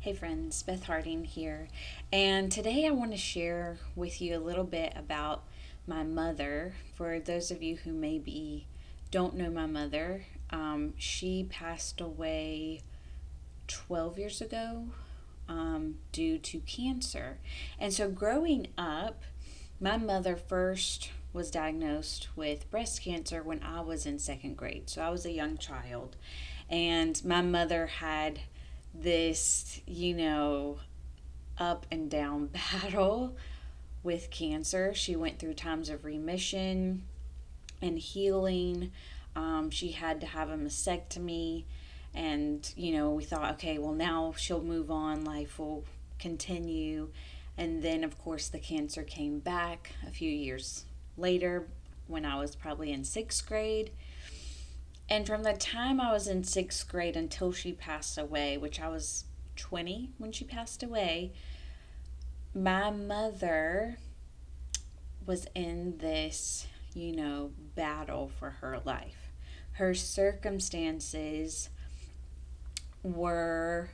Hey friends, Beth Harding here. And today I want to share with you a little bit about my mother. For those of you who maybe don't know my mother, she passed away 12 years ago due to cancer. And so growing up, my mother first was diagnosed with breast cancer when I was in second grade. So I was a young child. And my mother had this, up and down battle with cancer. She went through times of remission and healing. She had to have a mastectomy. And, we thought, okay, well, now she'll move on, life will continue. And then, of course, the cancer came back a few years later when I was probably in sixth grade. And from the time I was in sixth grade until she passed away, which I was 20 when she passed away, my mother was in this, battle for her life. Her circumstances were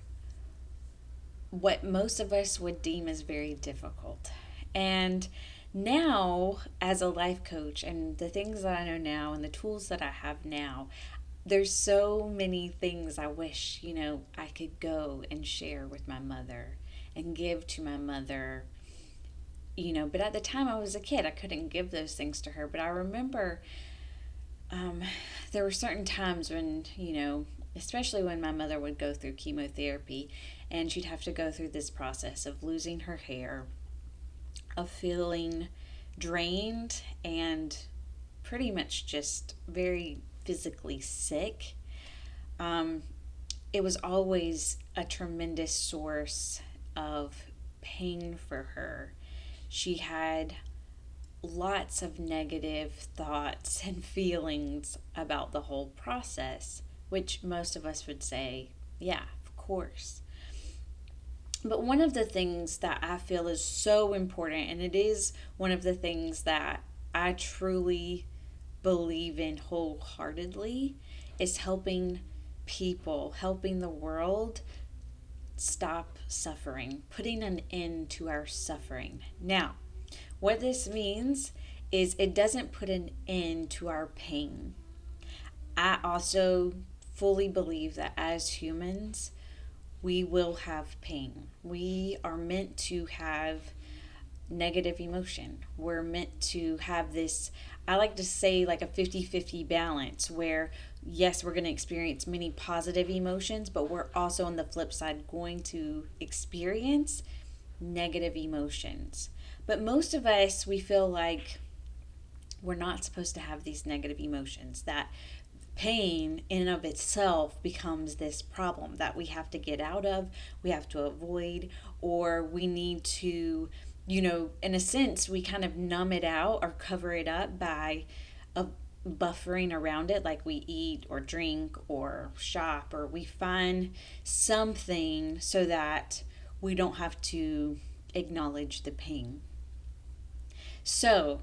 what most of us would deem as very difficult. And now, as a life coach, and the things that I know now and the tools that I have now, there's so many things I wish, I could go and share with my mother and give to my mother, but at the time I was a kid, I couldn't give those things to her. But I remember um, there were certain times when, especially when my mother would go through chemotherapy and she'd have to go through this process of losing her hair, of feeling drained and pretty much just very physically sick. Um, it was always a tremendous source of pain for her. She had lots of negative thoughts and feelings about the whole process, which most of us would say, yeah, of course. But one of the things that I feel is so important, and it is one of the things that I truly believe in wholeheartedly, is helping people, helping the world stop suffering, putting an end to our suffering. Now, what this means is it doesn't put an end to our pain. I also fully believe that as humans, we will have pain. We are meant to have negative emotion. We're meant to have this, I like to say, like a 50-50 balance where, yes, we're going to experience many positive emotions, but we're also on the flip side going to experience negative emotions. But most of us, we feel like we're not supposed to have these negative emotions, that pain in and of itself becomes this problem that we have to get out of, we have to avoid, or we need to, in a sense, we kind of numb it out or cover it up by a buffering around it, like we eat or drink or shop, or we find something so that we don't have to acknowledge the pain. So,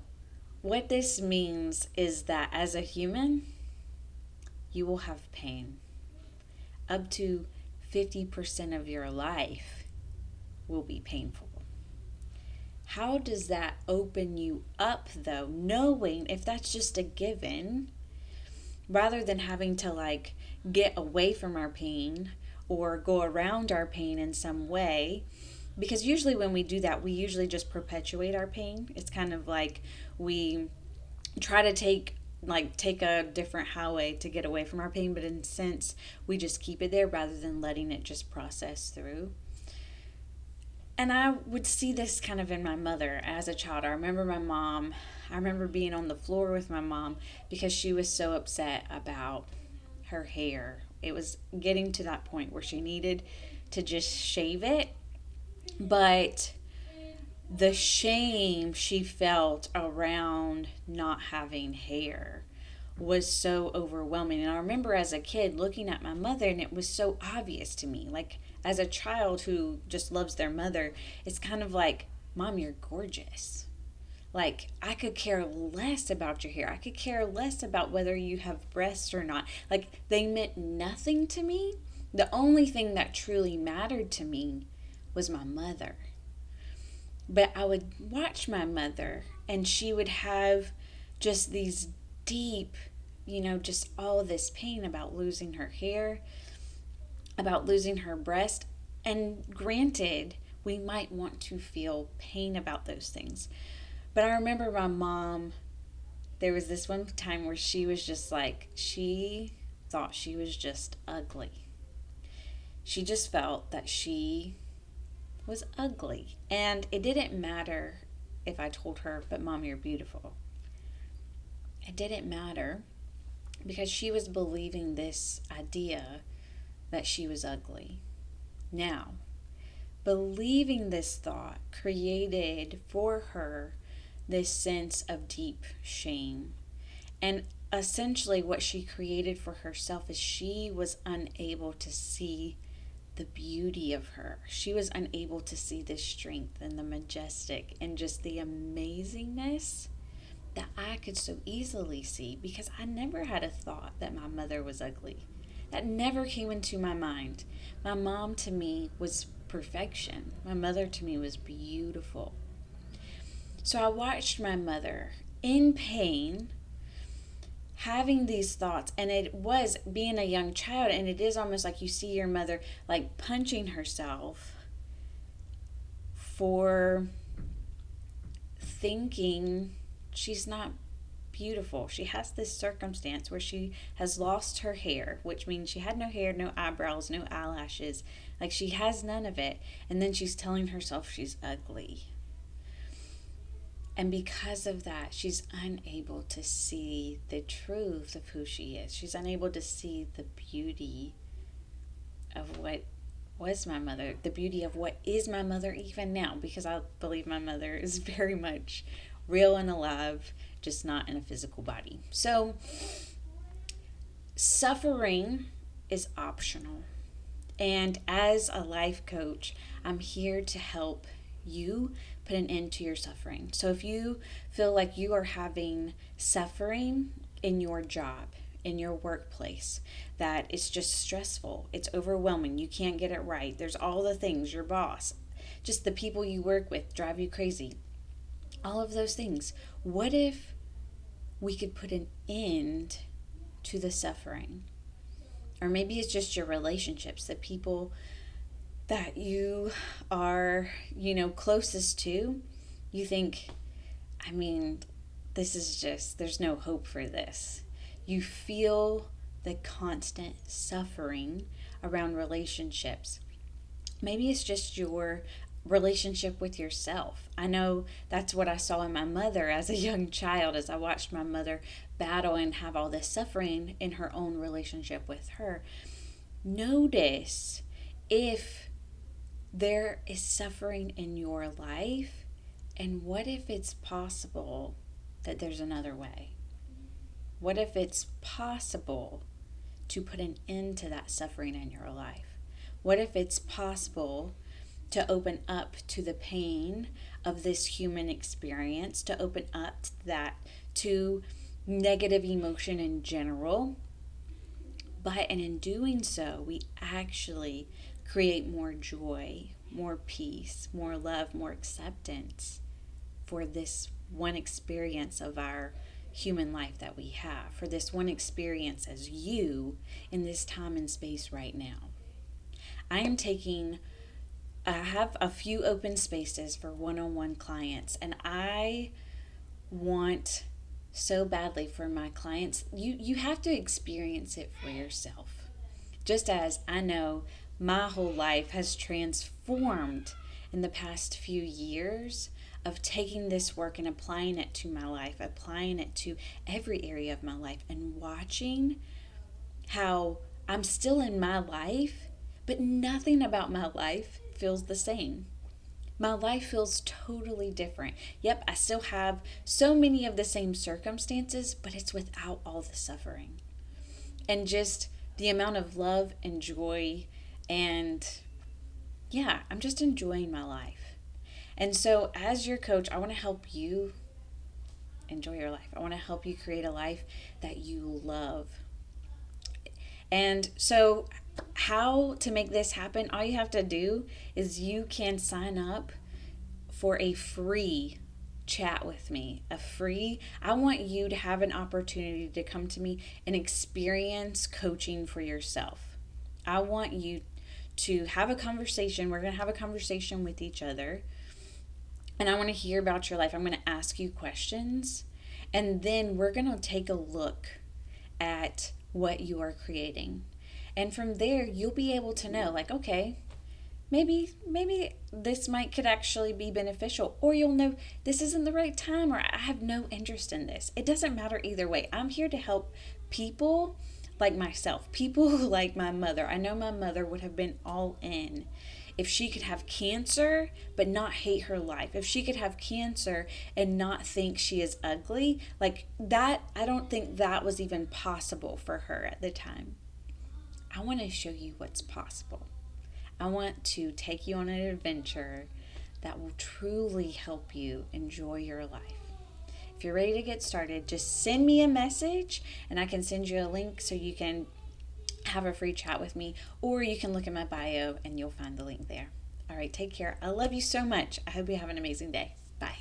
what this means is that as a human, you will have pain. Up to 50% of your life will be painful. How does that open you up, though, knowing if that's just a given, rather than having to like get away from our pain or go around our pain in some way? Because usually when we do that, we usually just perpetuate our pain. It's kind of like we try to take a different highway to get away from our pain, but in a sense we just keep it there rather than letting it just process through. And I would see this kind of in my mother as a child. I remember being on the floor with my mom because she was so upset about her hair. It was getting to that point where she needed to just shave it, but the shame she felt around not having hair was so overwhelming. And I remember as a kid looking at my mother, and it was so obvious to me. Like, as a child who just loves their mother, it's kind of like, Mom, you're gorgeous. Like, I could care less about your hair. I could care less about whether you have breasts or not. Like, they meant nothing to me The only thing that truly mattered to me was my mother. But I would watch my mother, and she would have just these deep, just all this pain about losing her hair, about losing her breast. And granted, we might want to feel pain about those things. But I remember my mom, there was this one time where she was just like, she thought she was just ugly. She just felt that she was ugly. And it didn't matter if I told her, but Mom, you're beautiful. It didn't matter because she was believing this idea that she was ugly. Now, believing this thought created for her this sense of deep shame. And essentially, what she created for herself is she was unable to see the beauty of her. She was unable to see the strength and the majestic and just the amazingness that I could so easily see, because I never had a thought that my mother was ugly. That never came into my mind. My mom to me was perfection. My mother to me was beautiful. So I watched my mother in pain having these thoughts, and it was being a young child, and it is almost like you see your mother like punching herself for thinking she's not beautiful. She has this circumstance where she has lost her hair, which means she had no hair, no eyebrows, no eyelashes. Like, she has none of it. And then she's telling herself she's ugly. And because of that, she's unable to see the truth of who she is. She's unable to see the beauty of what was my mother, the beauty of what is my mother even now, because I believe my mother is very much real and alive, just not in a physical body. So, suffering is optional. And as a life coach, I'm here to help you put an end to your suffering. So if you feel like you are having suffering in your job, in your workplace, that it's just stressful, it's overwhelming, you can't get it right, there's all the things, your boss, just the people you work with drive you crazy, all of those things, what if we could put an end to the suffering? Or maybe it's just your relationships, the people that you are, closest to. You think, this is just, there's no hope for this. You feel the constant suffering around relationships. Maybe it's just your relationship with yourself. I know that's what I saw in my mother as a young child, as I watched my mother battle and have all this suffering in her own relationship with her. Notice if there is suffering in your life, and what if it's possible that there's another way? What if it's possible to put an end to that suffering in your life? What if it's possible to open up to the pain of this human experience, to open up to that, to negative emotion in general? And in doing so, we actually create more joy, more peace, more love, more acceptance for this one experience of our human life that we have, for this one experience as you in this time and space right now. I have a few open spaces for one-on-one clients, and I want so badly for my clients, you have to experience it for yourself. Just as I know my whole life has transformed in the past few years of taking this work and applying it to my life, applying it to every area of my life, and watching how I'm still in my life, but nothing about my life feels the same. My life feels totally different. Yep, I still have so many of the same circumstances, but it's without all the suffering. And just the amount of love and joy, and I'm just enjoying my life. And so as your coach, I want to help you enjoy your life. I want to help you create a life that you love. And so How to make this happen, all you have to do is you can sign up for a free chat with me. I want you to have an opportunity to come to me and experience coaching for yourself. I want you to have a conversation. We're going to have a conversation with each other, and I want to hear about your life. I'm going to ask you questions, and then we're going to take a look at what you are creating. And from there, you'll be able to know, like, okay, maybe this might could actually be beneficial, or you'll know this isn't the right time, or I have no interest in this. It doesn't matter either way. I'm here to help people like myself, people like my mother. I know my mother would have been all in if she could have cancer but not hate her life, if she could have cancer and not think she is ugly. Like that, I don't think that was even possible for her at the time. I want to show you what's possible. I want to take you on an adventure that will truly help you enjoy your life. If you're ready to get started, just send me a message and I can send you a link so you can have a free chat with me, or you can look at my bio and you'll find the link there. All right, take care. I love you so much. I hope you have an amazing day. Bye.